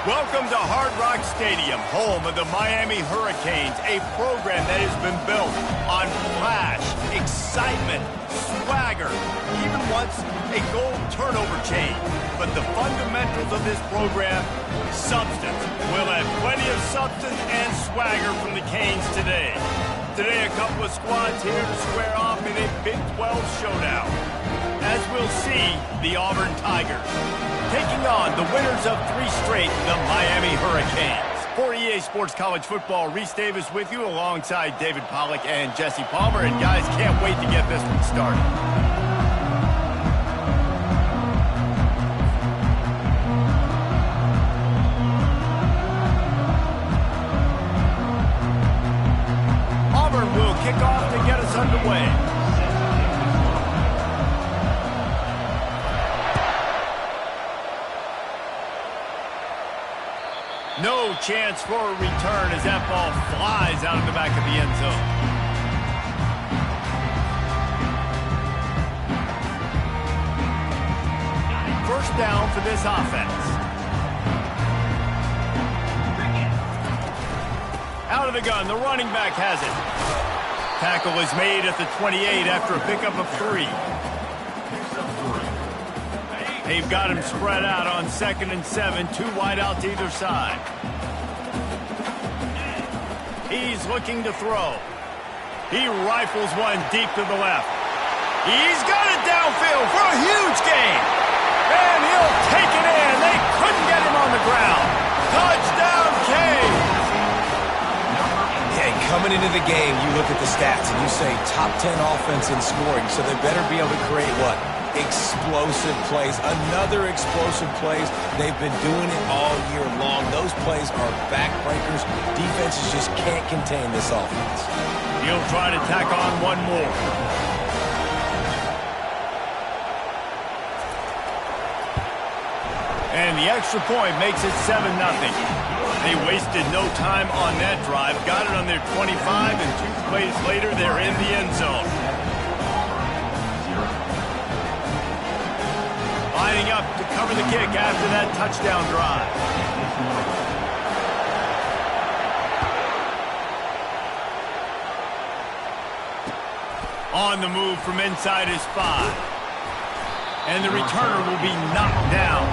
Welcome to Hard Rock Stadium, home of the Miami Hurricanes, a program that has been built on flash, excitement, swagger, even once a goal turnover chain. But the fundamentals of this program, substance. We'll have plenty of substance and swagger from the Canes today. Today, a couple of squads here to square off in a Big 12 showdown. As we'll see, the Auburn Tigers taking on the winners of 3 straight, the Miami Hurricanes. For EA Sports College Football, Reese Davis with you alongside David Pollack and Jesse Palmer. And guys, can't wait to get this one started. Auburn will kick off to get us underway. No chance for a return as that ball flies out of the back of the end zone. First down for this offense. Out of the gun, the running back has it. Tackle is made at the 28 after a pickup of 3. They've got him spread out on 2nd and 7, 2 wideouts either side. He's looking to throw. He rifles one deep to the left. He's got it downfield for a huge gain. And he'll take it in. They couldn't get him on the ground. Touchdown, Canes. Hey, coming into the game, you look at the stats and you say top 10 offense in scoring, so they better be able to create what? Explosive plays. Another explosive plays. They've been doing it all year long. Those plays are backbreakers. Defenses just can't contain this offense. He'll try to tack on one more. And the extra point makes it 7-0. They wasted no time on that drive. Got it on their 25, and 2 plays later, they're in the end zone. Lining up to cover the kick after that touchdown drive. On the move from inside his 5. And the returner will be knocked down.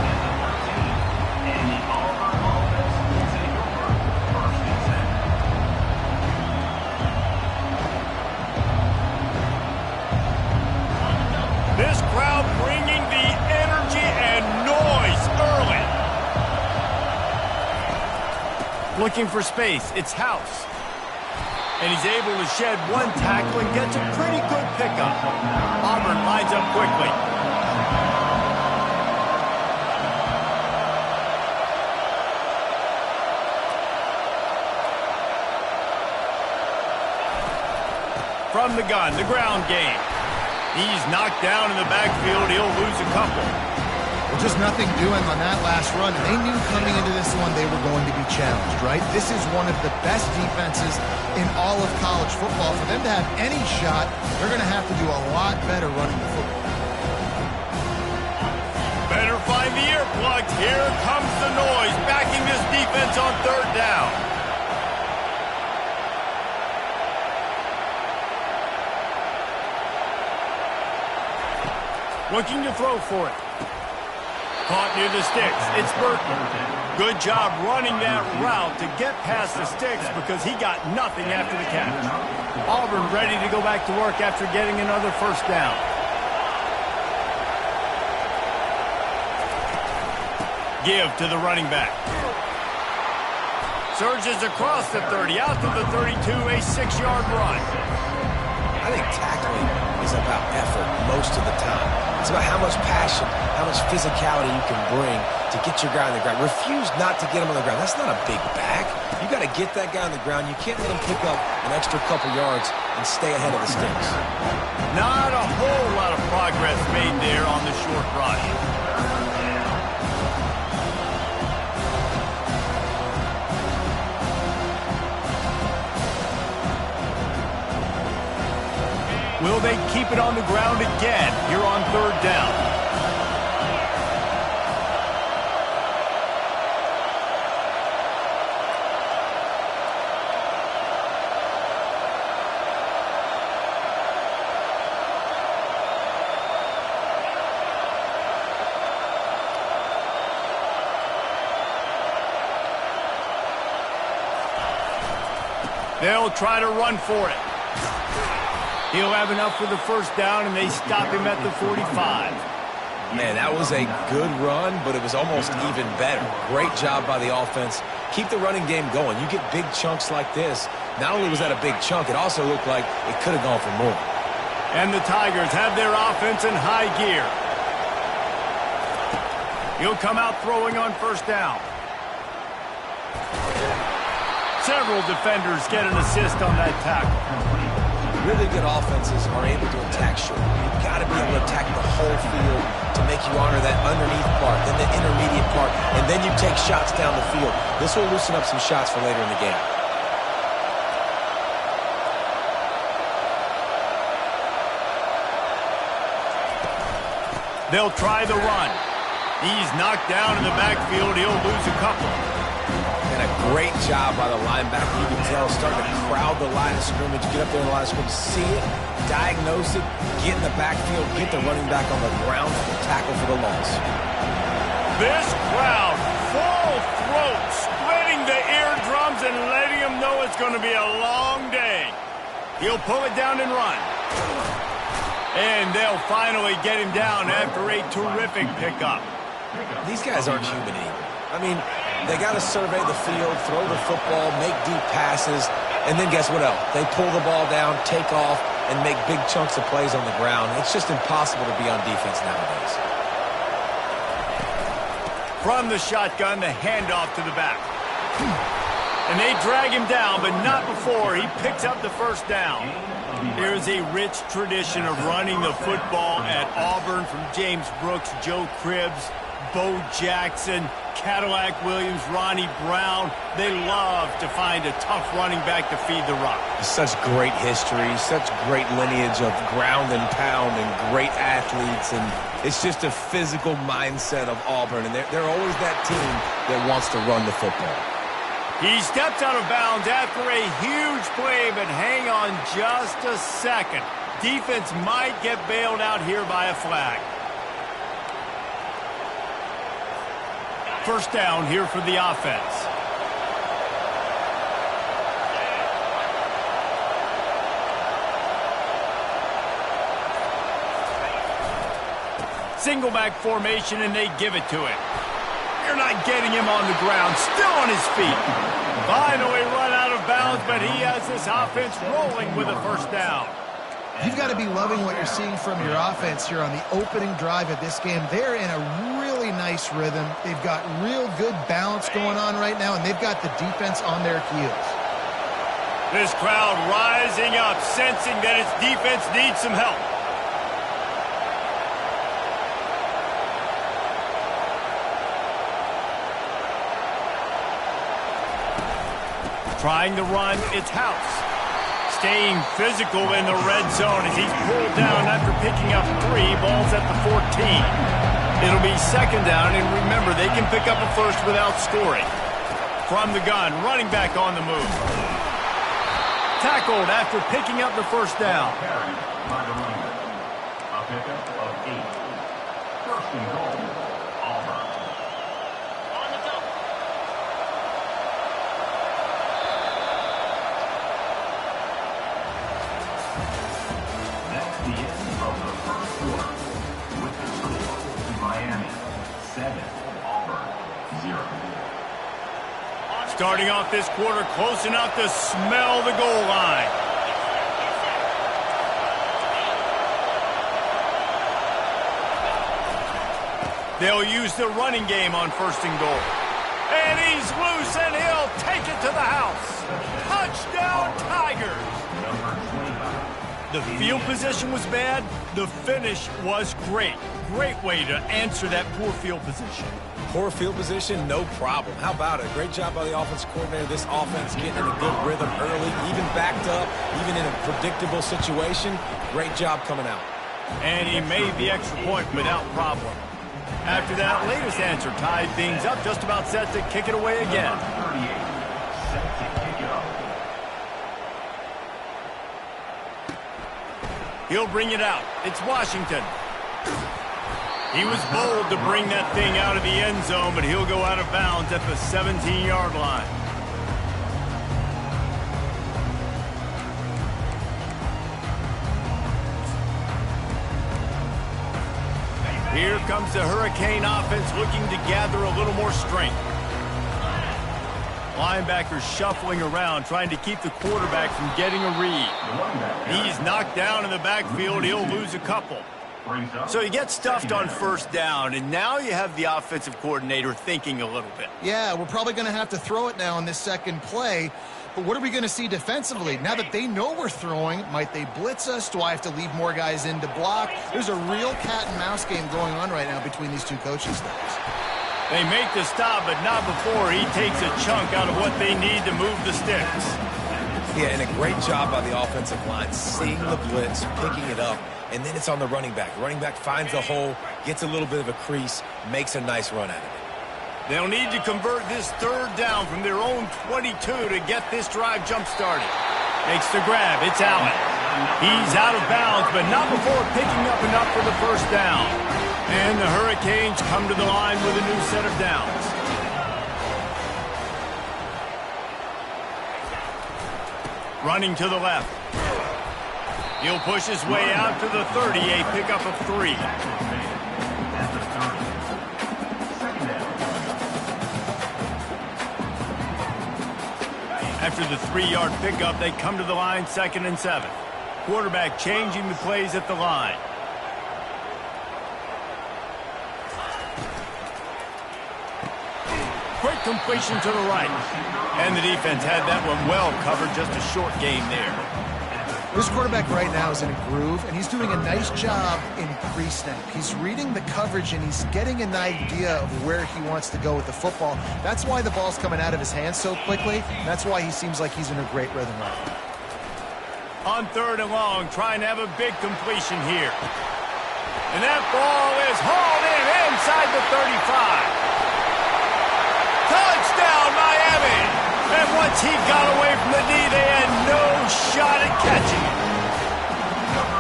This crowd bringing the energy and noise early. Looking for space. It's House. And he's able to shed one tackle and gets a pretty good pickup. Auburn lines up quickly. From the gun, the ground game. He's knocked down in the backfield. He'll lose a couple. Well, just nothing doing on that last run. They knew coming into this one they were going to be challenged, right? This is one of the best defenses in all of college football. For them to have any shot, they're going to have to do a lot better running the football. Better find the earplugs. Here comes the noise, backing this defense on 3rd down. Looking to throw for it. Caught near the sticks. It's Burton. Good job running that route to get past the sticks because he got nothing after the catch. Auburn ready to go back to work after getting another 1st down. Give to the running back. Surges across the 30, out to the 32, a 6-yard run. I think tackling is about effort most of the time. It's about how much passion, how much physicality you can bring to get your guy on the ground. Refuse not to get him on the ground. That's not a big back. You got to get that guy on the ground. You can't let him pick up an extra couple yards and stay ahead of the sticks. Not a whole lot of progress made there on the short rush. Will they keep it on the ground again here on 3rd down? They'll try to run for it. He'll have enough for the first down, and they stop him at the 45. Man, that was a good run, but it was almost even better. Great job by the offense. Keep the running game going. You get big chunks like this. Not only was that a big chunk, it also looked like it could have gone for more. And the Tigers have their offense in high gear. He'll come out throwing on first down. Several defenders get an assist on that tackle. Really good offenses are able to attack short. You've got to be able to attack the whole field to make you honor that underneath part, then the intermediate part, and then you take shots down the field. This will loosen up some shots for later in the game. They'll try the run. He's knocked down in the backfield. He'll lose a couple. And a great job by the linebacker. You can tell starting to crowd the line of scrimmage, get up there in the line of scrimmage, see it, diagnose it, get in the backfield, get the running back on the ground for the tackle for the loss. This crowd, full throat, splitting the eardrums and letting them know it's going to be a long day. He'll pull it down and run. And they'll finally get him down after a terrific pickup. These guys aren't human anymore. I mean, they got to survey the field, throw the football, make deep passes, and then guess what else? They pull the ball down, take off, and make big chunks of plays on the ground. It's just impossible to be on defense nowadays. From the shotgun, the handoff to the back. And they drag him down, but not before he picks up the first down. There's a rich tradition of running the football at Auburn from James Brooks, Joe Cribbs, Bo Jackson, Cadillac Williams, Ronnie Brown. They love to find a tough running back to feed the rock. Such great history, such great lineage of ground and pound and great athletes. And it's just a physical mindset of Auburn. And they're always that team that wants to run the football. He steps out of bounds after a huge play, but hang on just a second. Defense might get bailed out here by a flag. First down here for the offense. Single back formation, and they give it to him. You're not getting him on the ground, still on his feet. Finally run out of bounds, but he has this offense rolling with a first down. You've got to be loving what you're seeing from your offense here on the opening drive of this game. They're in a really nice rhythm. They've got real good balance going on right now, and they've got the defense on their heels. This crowd rising up, sensing that its defense needs some help. Trying to run, it's House. Staying physical in the red zone as he's pulled down after picking up 3 balls at the 14. It'll be second down, and remember, they can pick up a first without scoring. From the gun, running back on the move. Tackled after picking up the first down. A pickup of 8. First and goal, Auburn. That's the end of the first quarter. With the score, Miami 7, Auburn 0. Starting off this quarter close enough to smell the goal line. They'll use the running game on first and goal. And he's loose, and he'll take it to the house. Touchdown, Tigers! The field position was bad. The finish was great. Great way to answer that poor field position. Poor field position, no problem. How about it? Great job by the offensive coordinator. This offense getting in a good rhythm early, even backed up, even in a predictable situation. Great job coming out. And he made the extra point without problem. After that latest answer tied things up, just about set to kick it away again. He'll bring it out. It's Washington. He was bold to bring that thing out of the end zone, but he'll go out of bounds at the 17-yard line. comes the Hurricane offense looking to gather a little more strength. Linebackers shuffling around, trying to keep the quarterback from getting a read. He's knocked down in the backfield. He'll lose a couple. So you get stuffed on first down, and now you have the offensive coordinator thinking a little bit. Yeah, we're probably going to have to throw it now on this second play. But what are we going to see defensively? Now that they know we're throwing, might they blitz us? Do I have to leave more guys in to block? There's a real cat and mouse game going on right now between these two coaching staffs. They make the stop, but not before he takes a chunk out of what they need to move the sticks. Yeah, and a great job by the offensive line, seeing the blitz, picking it up, and then it's on the running back. Running back finds the hole, gets a little bit of a crease, makes a nice run out of it. They'll need to convert this third down from their own 22 to get this drive jump-started. Makes the grab. It's Allen. He's out of bounds, but not before picking up enough for the first down. And the Hurricanes come to the line with a new set of downs. Running to the left. He'll push his way out to the 30, a pickup of 3. After the 3-yard pickup, they come to the line 2nd and 7. Quarterback changing the plays at the line. Quick completion to the right. And the defense had that one well covered, just a short game there. This quarterback right now is in a groove, and he's doing a nice job in pre-snap. He's reading the coverage, and he's getting an idea of where he wants to go with the football. That's why the ball's coming out of his hands so quickly. That's why he seems like he's in a great rhythm right now. On 3rd and long, trying to have a big completion here. And that ball is hauled in inside the 35. Touchdown, Miami! And once he got away from the knee, they had no shot at catching it.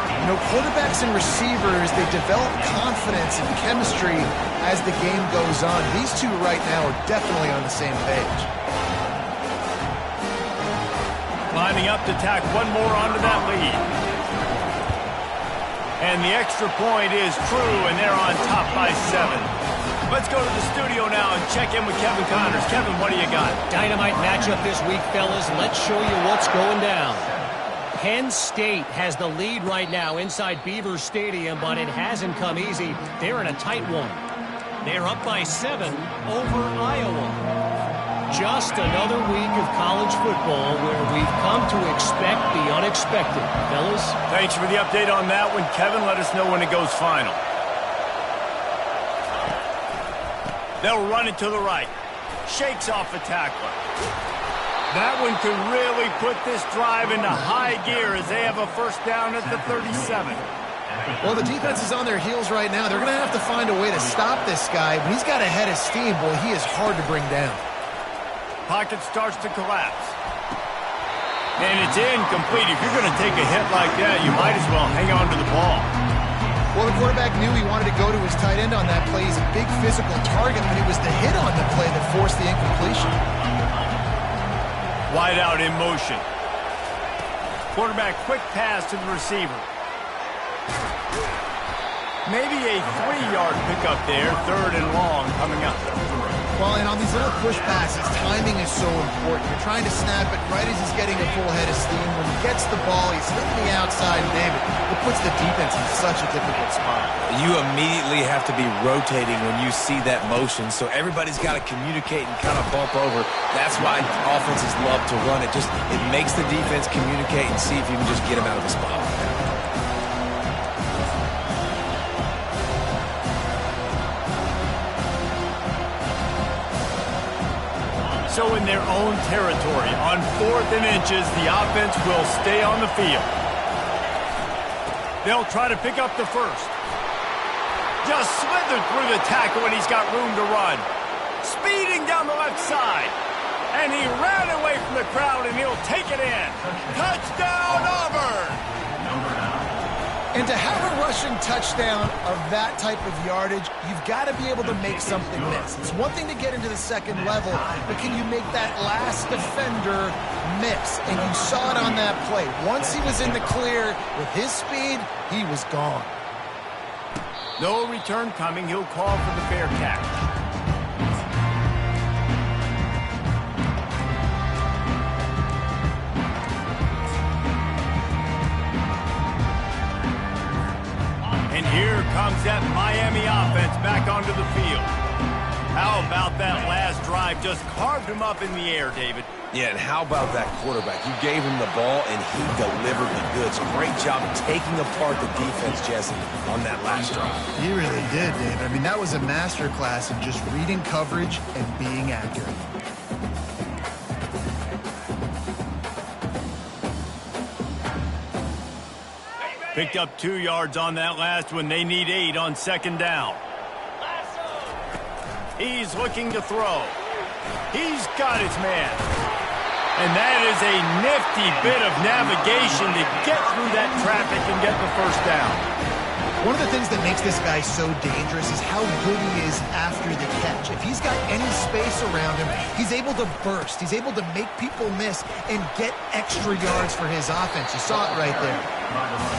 You know, quarterbacks and receivers, they develop confidence and chemistry as the game goes on. These two right now are definitely on the same page. Lining up to tack one more onto that lead. And the extra point is true, and they're on top by 7. Let's go to the studio now and check in with Kevin Connors. Kevin, what do you got? Dynamite matchup this week, fellas. Let's show you what's going down. Penn State has the lead right now inside Beaver Stadium, but it hasn't come easy. They're in a tight one. They're up by 7 over Iowa. Just another week of college football where we've come to expect the unexpected. Fellas? Thanks for the update on that one, Kevin. Let us know when it goes final. They'll run it to the right. Shakes off the tackler. That one could really put this drive into high gear as they have a first down at the 37. Well, the defense is on their heels right now. They're going to have to find a way to stop this guy. When he's got a head of steam, boy, he is hard to bring down. Pocket starts to collapse. And it's incomplete. If you're going to take a hit like that, you might as well hang on to the ball. Well, the quarterback knew he wanted to go to his tight end on that play. He's a big physical target, but it was the hit on the play that forced the incompletion. Wide out in motion. Quarterback quick pass to the receiver. Maybe a 3-yard pickup there. 3rd and long coming up. Well, and on these little push passes, timing is so important. You're trying to snap it right as he's getting a full head of steam. When he gets the ball, he's hitting the outside, David. It puts the defense in such a difficult spot. You immediately have to be rotating when you see that motion, so everybody's got to communicate and kind of bump over. That's why offenses love to run it. It makes the defense communicate and see if you can just get him out of the spot. So in their own territory, on 4th and inches, the offense will stay on the field. They'll try to pick up the first. Just slithered through the tackle and he's got room to run. Speeding down the left side. And he ran away from the crowd and he'll take it in. Touchdown, Auburn! And to have a rushing touchdown of that type of yardage, you've got to be able to make something miss. It's one thing to get into the second level, but can you make that last defender miss? And you saw it on that play. Once he was in the clear with his speed, he was gone. No return coming. He'll call for the fair catch. And here comes that Miami offense back onto the field. How about that last drive? Just carved him up in the air, David. Yeah, and how about that quarterback? You gave him the ball, and he delivered the goods. Great job taking apart the defense, Jesse, on that last drive. He really did, David. I mean, that was a masterclass in just reading coverage and being accurate. Picked up 2 yards on that last one. They need 8 on second down. He's looking to throw. He's got his man. And that is a nifty bit of navigation to get through that traffic and get the first down. One of the things that makes this guy so dangerous is how good he is after the catch. If he's got any space around him, he's able to burst. He's able to make people miss and get extra yards for his offense. You saw it right there.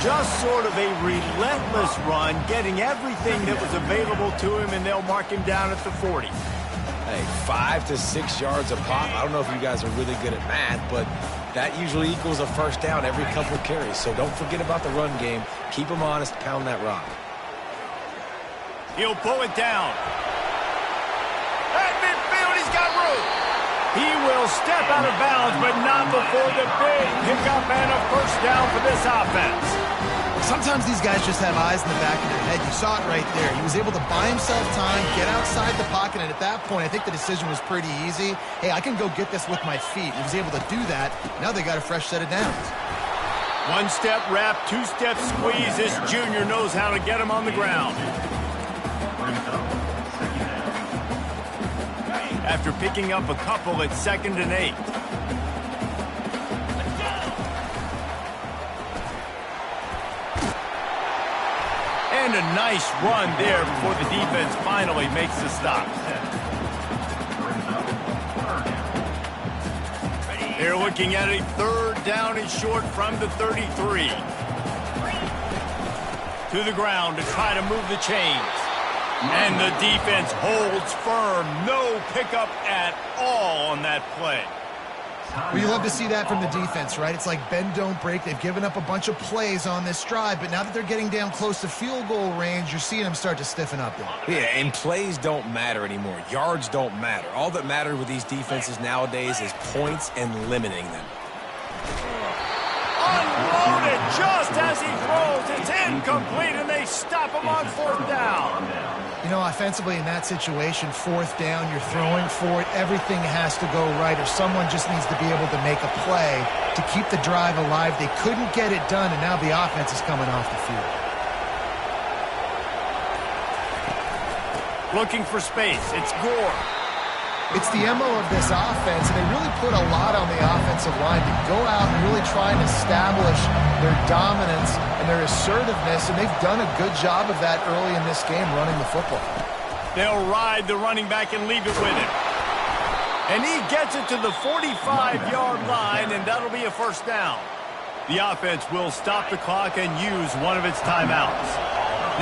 Just sort of a relentless run, getting everything that was available to him, and they'll mark him down at the 40. Hey, 5 to 6 yards a pop. I don't know if you guys are really good at math, but that usually equals a first down every couple of carries. So don't forget about the run game. Keep them honest, pound that rock. He'll pull it down. At midfield, he's got room. He will step out of bounds, but not before the big pickup and a first down for this offense. Sometimes these guys just have eyes in the back of their head. You saw it right there. He was able to buy himself time, get outside the pocket, and at that point, I think the decision was pretty easy. Hey, I can go get this with my feet. He was able to do that. Now they got a fresh set of downs. 1-step wrap, 2-step squeeze. This junior knows how to get him on the ground. After picking up a couple at 2nd and 8. And a nice run there before the defense finally makes the stop. They're looking at a 3rd down and short from the 33. To the ground to try to move the chains. And the defense holds firm. No pickup at all on that play. Well, you love to see that from the defense, right? It's like bend, don't break. They've given up a bunch of plays on this drive, but now that they're getting down close to field goal range, you're seeing them start to stiffen up there. Yeah, and plays don't matter anymore. Yards don't matter. All that matters with these defenses nowadays is points and limiting them. Unloaded just as he throws. It's incomplete, and they stop him on 4th down. You know, offensively in that situation, 4th down, you're throwing for it. Everything has to go right, or someone just needs to be able to make a play to keep the drive alive. They couldn't get it done, and now the offense is coming off the field. Looking for space. It's Gore. It's the MO of this offense, and they really put a lot on the offensive line to go out and really try and establish their dominance and their assertiveness, and they've done a good job of that early in this game running the football. They'll ride the running back and leave it with him. And he gets it to the 45-yard line, and that'll be a first down. The offense will stop the clock and use one of its timeouts.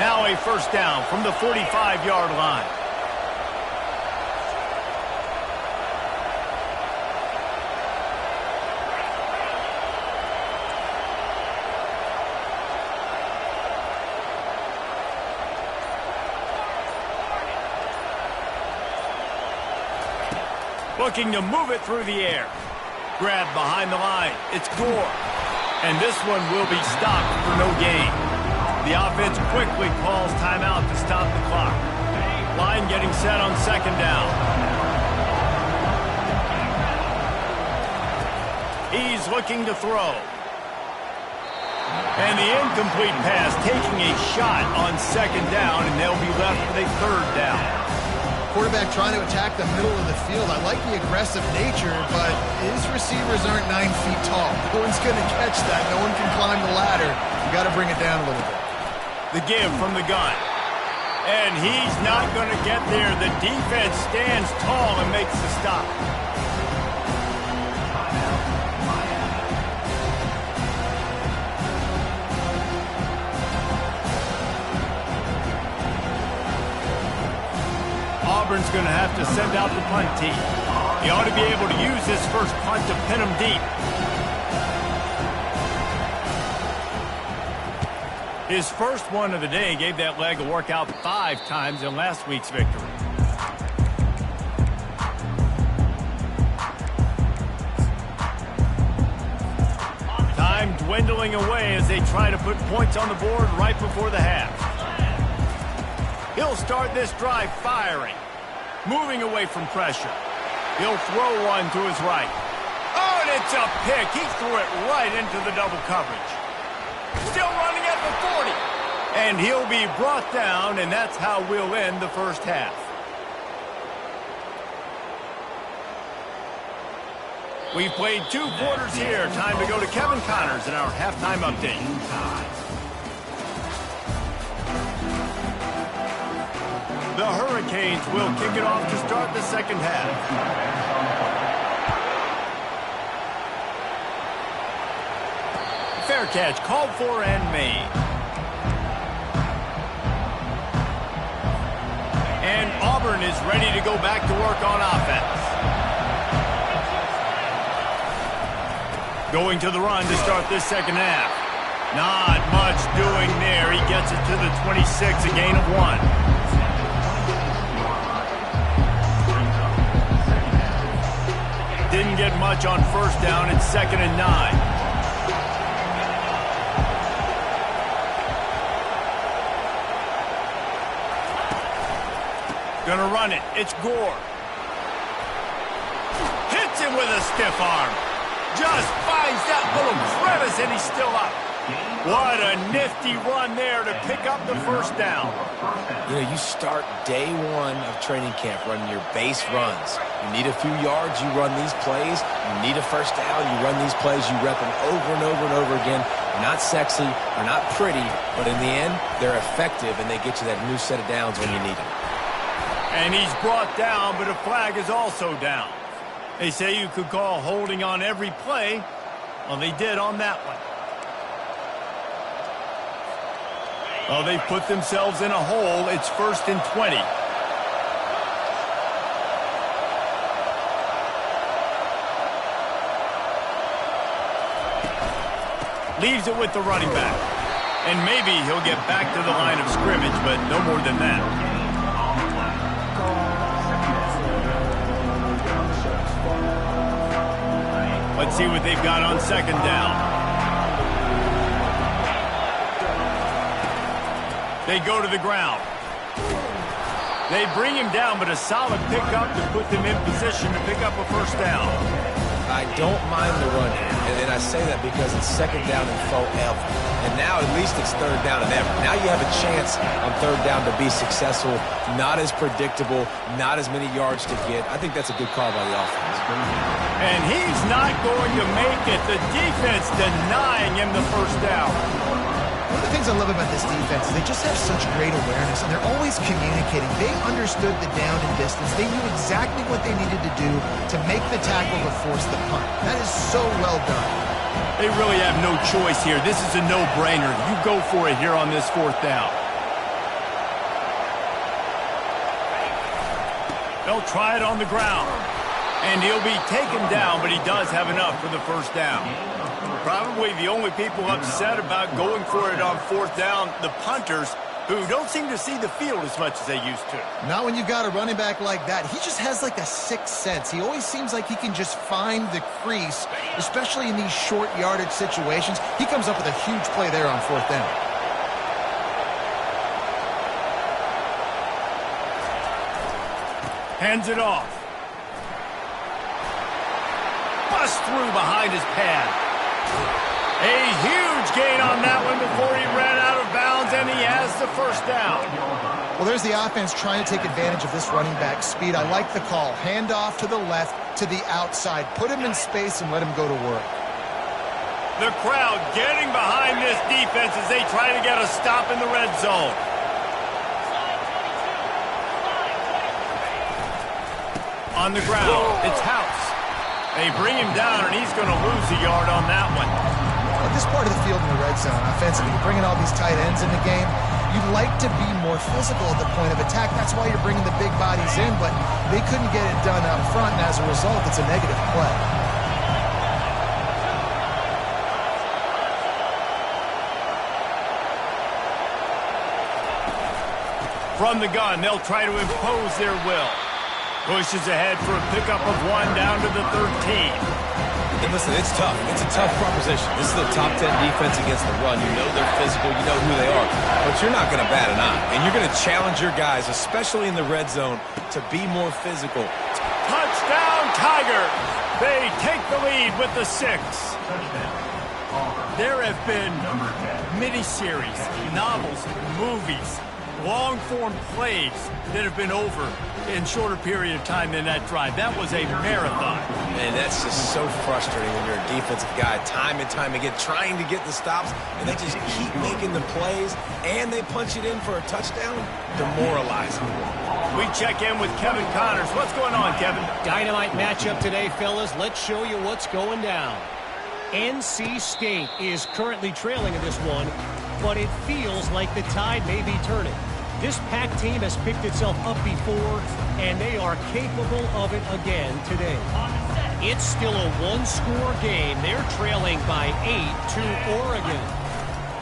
Now a first down from the 45-yard line. Looking to move it through the air. Grabbed behind the line. It's Gore. And this one will be stopped for no gain. The offense quickly calls timeout to stop the clock. Line getting set on 2nd down. He's looking to throw. And the incomplete pass taking a shot on 2nd down, and they'll be left with a 3rd down. Quarterback trying to attack the middle of the field. I like the aggressive nature, but his receivers aren't 9 feet tall. No one's going to catch that. No one can climb the ladder. You got to bring it down a little bit. The give from the gun. And he's not going to get there. The defense stands tall and makes the stop. to send out the punt team. He ought to be able to use this first punt to pin him deep. His first one of the day gave that leg a workout 5 times in last week's victory. Time dwindling away as they try to put points on the board right before the half. He'll start this drive firing, moving away from pressure. He'll throw one to his right. Oh, and it's a pick. He threw it right into the double coverage. Still running at the 40. And he'll be brought down, and that's how we'll end the first half. We've played 2 quarters here. Time to go to Kevin Connors in our halftime update. The Hurricanes will kick it off to start the second half. Fair catch called for and made. And Auburn is ready to go back to work on offense. Going to the run to start this second half. Not much doing there. He gets it to the 26, a gain of 1. Didn't get much on first down. It's 2nd and 9. Gonna run it. It's Gore. Hits him with a stiff arm. Just finds that little crevice and he's still up. What a nifty run there to pick up the first down. You know, you start day 1 of training camp running your base runs. You need a few yards, you run these plays. You need a first down, you run these plays. You rep them over and over and over again. They're not sexy, they're not pretty, but in the end, they're effective and they get you that new set of downs when you need them. And he's brought down, but a flag is also down. They say you could call holding on every play. Well, they did on that one. Well, they've put themselves in a hole. It's 1st and 20. Leaves it with the running back. And maybe he'll get back to the line of scrimmage, but no more than that. Let's see what they've got on 2nd down. They go to the ground. They bring him down, but a solid pickup to put them in position to pick up a first down. I don't mind the run here, and I say that because it's 2nd down and forever. And now at least it's 3rd down and ever. Now you have a chance on 3rd down to be successful. Not as predictable, not as many yards to get. I think that's a good call by the offense. And he's not going to make it. The defense denying him the first down. One of the things I love about this defense is they just have such great awareness, and they're always communicating. They understood the down and distance. They knew exactly what they needed to do to make the tackle to force the punt. That is so well done. They really have no choice here. This is a no-brainer. You go for it here on this 4th down. They'll try it on the ground. And he'll be taken down, but he does have enough for the first down. Probably the only people upset about going for it on 4th down, the punters, who don't seem to see the field as much as they used to. Not when you've got a running back like that. He just has like a 6th sense. He always seems like he can just find the crease, especially in these short yardage situations. He comes up with a huge play there on 4th down. Hands it off. Bust through behind his pad. A huge gain on that one before he ran out of bounds, and he has the first down. Well, there's the offense trying to take advantage of this running back speed. I like the call. Hand off to the left, to the outside. Put him in space and let him go to work. The crowd getting behind this defense as they try to get a stop in the red zone. On the ground, it's House. They bring him down, and he's going to lose a yard on that one. Well, this part of the field in the red zone, offensively, you're bringing all these tight ends in the game. You'd like to be more physical at the point of attack. That's why you're bringing the big bodies in, but they couldn't get it done up front, and as a result, it's a negative play. From the gun, they'll try to impose their will. Pushes ahead for a pickup of 1 down to the 13. And listen, it's tough. It's a tough proposition. This is the top 10 defense against the run. You know they're physical. You know who they are. But you're not going to bat an eye. And you're going to challenge your guys, especially in the red zone, to be more physical. Touchdown, Tigers! They take the lead with the 6. There have been miniseries, novels, movies, long-form plays that have been over in shorter period of time than that drive. That was a marathon. And that's just so frustrating when you're a defensive guy, time and time again, trying to get the stops, and they just keep making the plays, and they punch it in for a touchdown. Demoralizing. We check in with Kevin Connors. What's going on, Kevin? Dynamite matchup today, fellas. Let's show you what's going down. NC State is currently trailing in this one, but it feels like the tide may be turning. This Pac team has picked itself up before, and they are capable of it again today. It's still a one-score game. They're trailing by 8 to Oregon.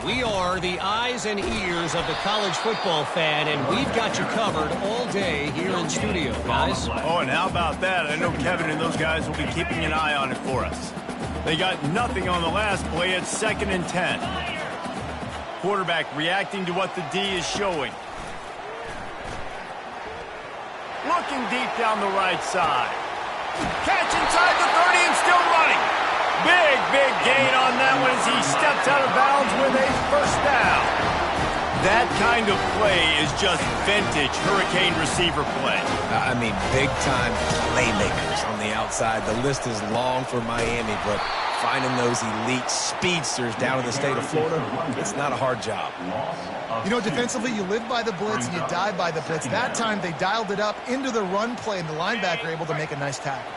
We are the eyes and ears of the college football fan, and we've got you covered all day here in studio, guys. Oh, and how about that? I know Kevin and those guys will be keeping an eye on it for us. They got nothing on the last play. It's 2nd and 10. Quarterback reacting to what the D is showing. Looking deep down the right side. Catch inside the 30 and still running. Big gain on that one as he steps out of bounds with a first down. That kind of play is just vintage Hurricane receiver play. I mean, big-time playmakers on the outside. The list is long for Miami, but finding those elite speedsters down in the state of Florida, it's not a hard job. You know, defensively, you live by the blitz and you die by the blitz. That time, they dialed it up into the run play, and the linebacker able to make a nice tackle.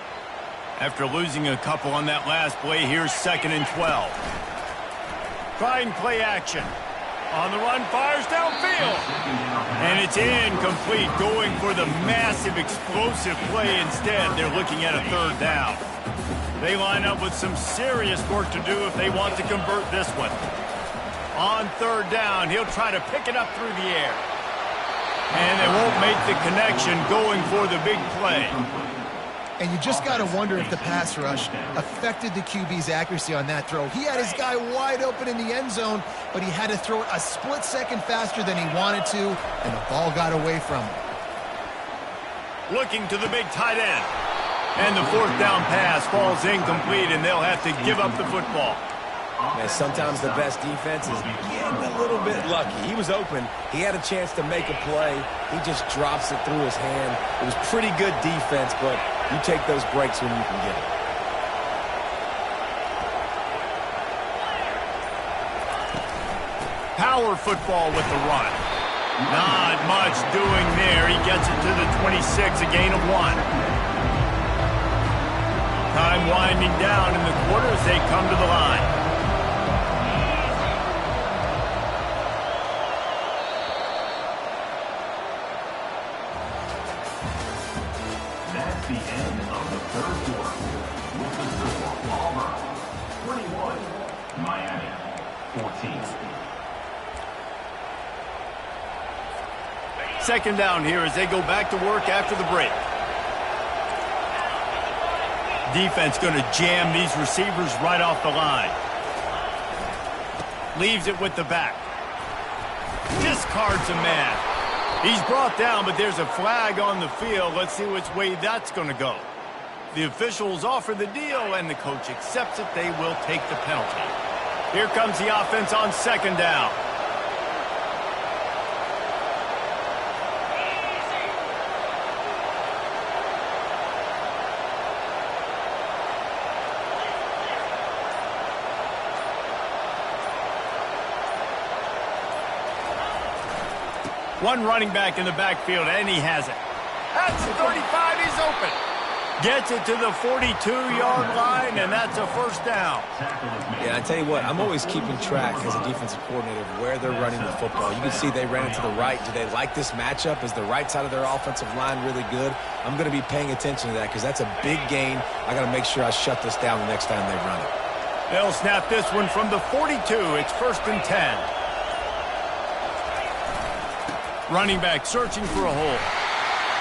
After losing a couple on that last play, here's 2nd and 12. Trying play action. On the run, fires downfield. And it's incomplete, going for the massive explosive play instead. They're looking at a 3rd down. They line up with some serious work to do if they want to convert this one. On 3rd down, he'll try to pick it up through the air. And they won't make the connection going for the big play. And you just got to wonder if the pass rush affected the QB's accuracy on that throw. He had his guy wide open in the end zone, but he had to throw it a split second faster than he wanted to, and the ball got away from him. Looking to the big tight end. And the 4th down pass falls incomplete, and they'll have to give up the football. Man, sometimes the best defense is getting a little bit lucky. He was open. He had a chance to make a play. He just drops it through his hand. It was pretty good defense, but you take those breaks when you can get it. Power football with the run. Not much doing there. He gets it to the 26, a gain of 1. Time winding down in the quarter as they come to the line. That's the end of the 3rd quarter. With the score, Auburn 21, Miami 14. 2nd down here as they go back to work after the break. Defense going to jam these receivers right off the line. Leaves it with the back. Discards a man. He's brought down, but there's a flag on the field. Let's see which way that's going to go. The officials offer the deal, and the coach accepts it. They will take the penalty. Here comes the offense on 2nd down. One running back in the backfield, and he has it. That's the 35. He's open. Gets it to the 42-yard line, and that's a first down. Yeah, I tell you what, I'm always keeping track as a defensive coordinator of where they're running the football. You can see they ran it to the right. Do they like this matchup? Is the right side of their offensive line really good? I'm going to be paying attention to that because that's a big gain. I got to make sure I shut this down the next time they run it. They'll snap this one from the 42. It's 1st and 10. Running back searching for a hole.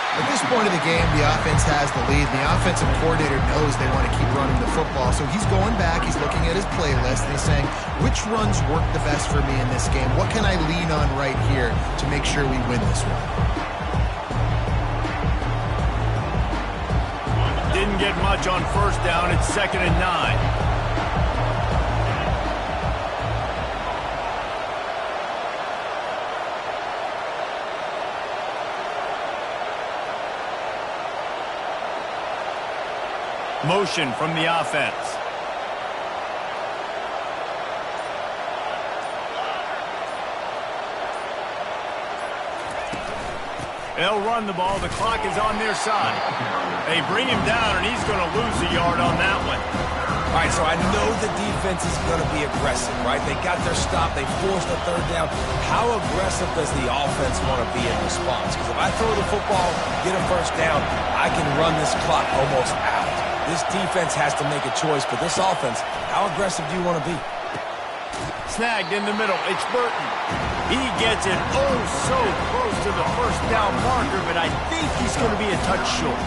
At this point of the game, the offense has the lead. The offensive coordinator knows they want to keep running the football. So he's going back, he's looking at his playlist, and he's saying, which runs work the best for me in this game? What can I lean on right here to make sure we win this one? Didn't get much on first down. It's 2nd and 9. Motion from the offense. They'll run the ball. The clock is on their side. They bring him down, and he's going to lose a yard on that one. All right, so I know the defense is going to be aggressive, right? They got their stop. They forced a third down. How aggressive does the offense want to be in response? Because if I throw the football, get a first down, I can run this clock almost out. This defense has to make a choice, but this offense, how aggressive do you want to be? Snagged in the middle. It's Burton. He gets it oh so close to the first down marker, but I think he's going to be a touch short.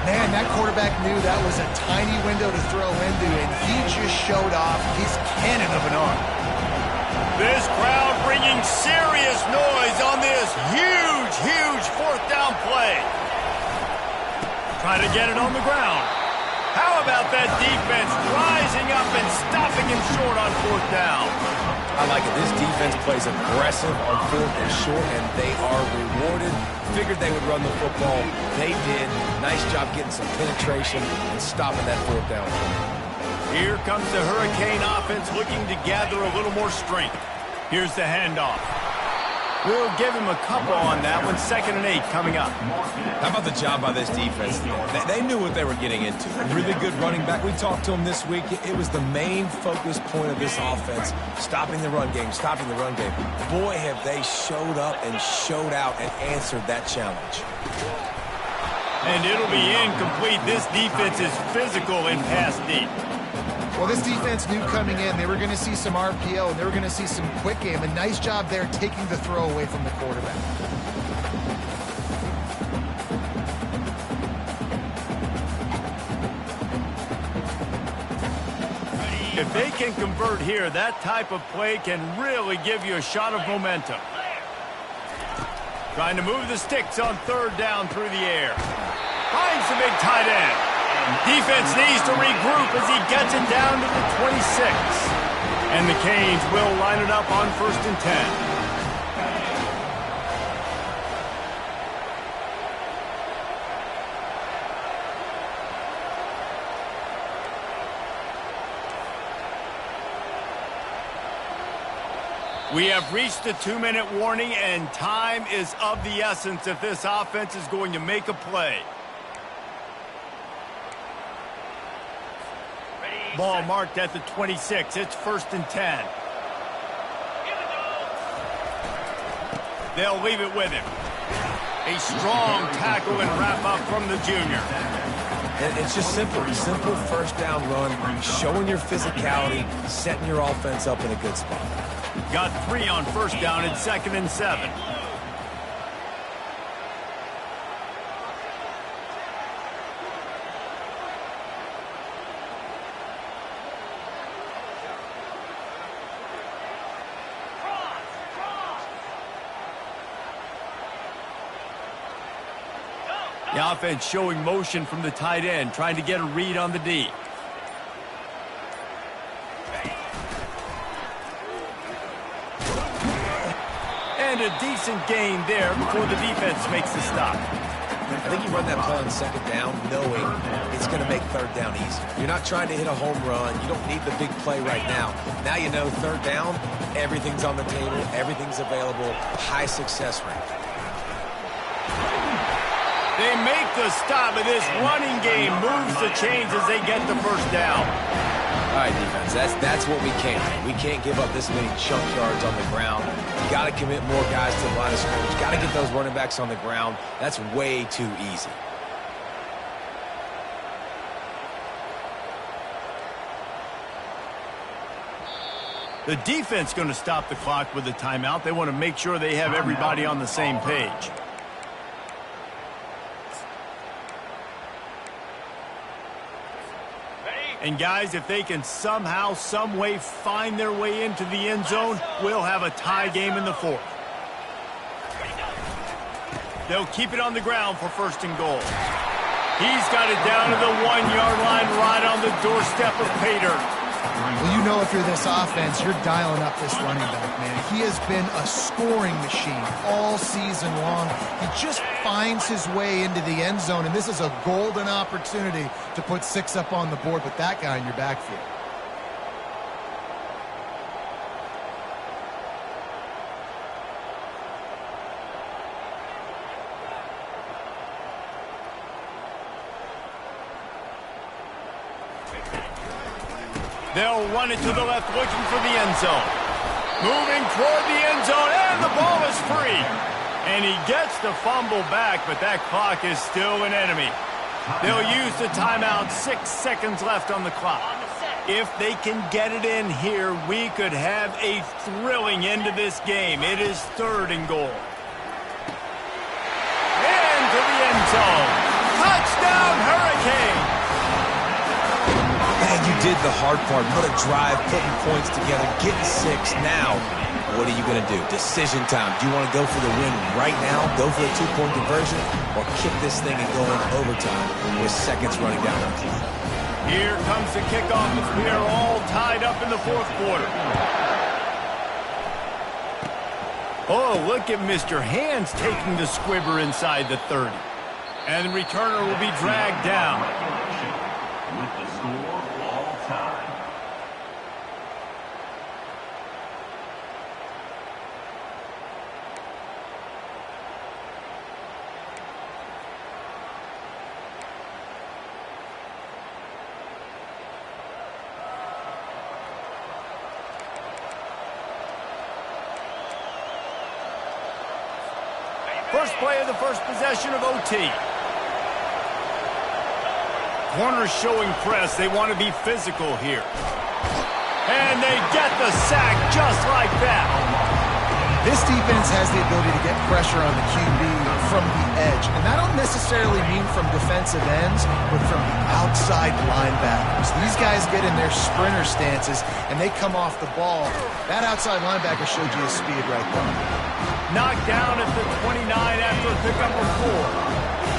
Man, that quarterback knew that was a tiny window to throw into, and he just showed off his cannon of an arm. This crowd bringing serious noise on this huge 4th down play. Trying to get it on the ground. How about that defense rising up and stopping him short on 4th down? I like it. This defense plays aggressive on 4th and short, and they are rewarded. Figured they would run the football. They did. Nice job getting some penetration and stopping that 4th down. Here comes the Hurricane offense looking to gather a little more strength. Here's the handoff. We'll give him a couple on that one. 2nd and 8 coming up. How about the job by this defense? They knew what they were getting into. A really good running back. We talked to him this week. It was the main focus point of this offense, stopping the run game, stopping the run game. Boy, have they showed up and showed out and answered that challenge. And it'll be incomplete. This defense is physical in pass deep. Well, this defense knew coming in they were going to see some RPO and they were going to see some quick game. A nice job there taking the throw away from the quarterback. If they can convert here, that type of play can really give you a shot of momentum. Trying to move the sticks on 3rd down through the air. Finds the big tight end. Defense needs to regroup as he gets it down to the 26. And the Canes will line it up on 1st and 10. We have reached the 2-minute warning, and time is of the essence if this offense is going to make a play. Ball marked at the 26. It's 1st and 10. They'll leave it with him. A strong tackle and wrap up from the junior. And it's just simple 1st down run, showing your physicality, setting your offense up in a good spot. Got 3 on 1st down. It's 2nd and 7. The offense showing motion from the tight end, trying to get a read on the D. And a decent gain there before the defense makes the stop. I think you run that play on 2nd down knowing it's going to make 3rd down easy. You're not trying to hit a home run. You don't need the big play right now. Now you know 3rd down, everything's on the table, everything's available, high success rate. They make the stop, and this running game moves the chains as they get the first down. All right, defense, that's what we can't do. We can't give up this many chunk yards on the ground. You got to commit more guys to the line of scrimmage. Got to get those running backs on the ground. That's way too easy. The defense going to stop the clock with a timeout. They want to make sure they have everybody on the same page. And guys, if they can somehow, some way find their way into the end zone, we'll have a tie game in the fourth. They'll keep it on the ground for first and goal. He's got it down to the 1-yard line, right on the doorstep of pay dirt. Well, you know, if you're this offense, you're dialing up this running back, man. He has been a scoring machine all season long. He just finds his way into the end zone, and this is a golden opportunity to put 6 up on the board with that guy in your backfield. They'll run it to the left, looking for the end zone. Moving toward the end zone, and the ball is free. And he gets the fumble back, but that clock is still an enemy. They'll use the timeout, 6 seconds left on the clock. If they can get it in here, we could have a thrilling end to this game. It is 3rd and goal. Into the end zone. Touchdown, Hurricane! Man, you did the hard part. Put a drive, putting points together, getting 6. Now, what are you going to do? Decision time. Do you want to go for the win right now, go for the 2-point conversion, or kick this thing and go in overtime with seconds running down the clock? Here comes the kickoff as we are all tied up in the 4th quarter. Oh, look at Mr. Hands taking the squibber inside the 30. And the returner will be dragged down. With the score all time. First play of the first possession of OT. Corners showing press. They want to be physical here. And they get the sack just like that. This defense has the ability to get pressure on the QB from the edge. And that don't necessarily mean from defensive ends, but from the outside linebackers. These guys get in their sprinter stances, and they come off the ball. That outside linebacker showed you his speed right there. Knocked down at the 29 after a pickup of 4.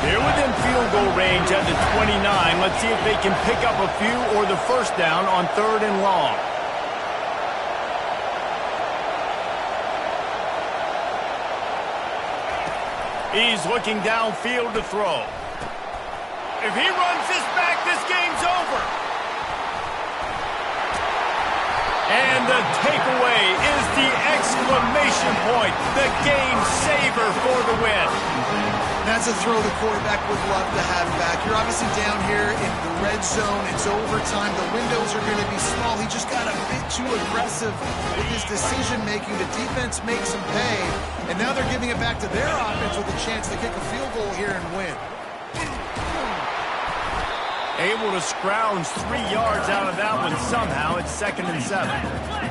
They're within field goal range at the 29. Let's see if they can pick up a few or the first down on 3rd and long. He's looking downfield to throw. If he runs this back, this game's over. And the takeaway is the exclamation point, the game saver for the win. That's a throw the quarterback would love to have back. You're obviously down here in the red zone. It's overtime. The windows are going to be small. He just got a bit too aggressive with his decision-making. The defense makes him pay. And now they're giving it back to their offense with a chance to kick a field goal here and win. Able to scrounge 3 yards out of that one somehow. It's 2nd and 7.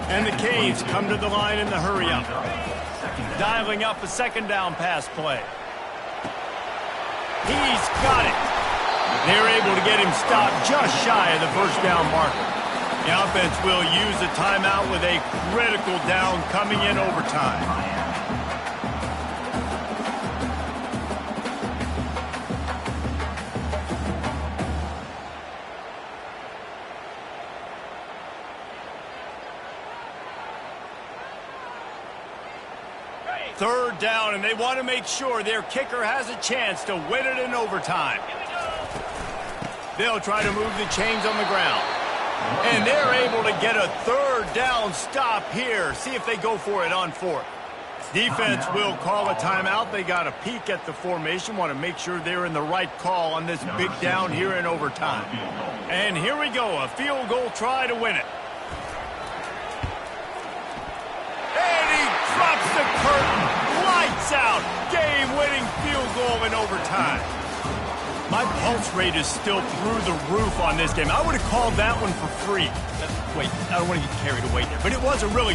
And the Canes come to the line in the hurry-up. Dialing up a 2nd down pass play. He's got it. They're able to get him stopped just shy of the first down marker. The offense will use a timeout with a critical down coming in overtime. Third down, and they want to make sure their kicker has a chance to win it in overtime. They'll try to move the chains on the ground. And they're able to get a 3rd down stop here. See if they go for it on 4th. Defense will call a timeout. They got a peek at the formation, want to make sure they're in the right call on this big down here in overtime. And here we go, a field goal try to win it. And he drops the curtain. Lights out. Game-winning field goal in overtime. My pulse rate is still through the roof on this game. I would have called that one for free. Wait, I don't want to get carried away there, but it was a really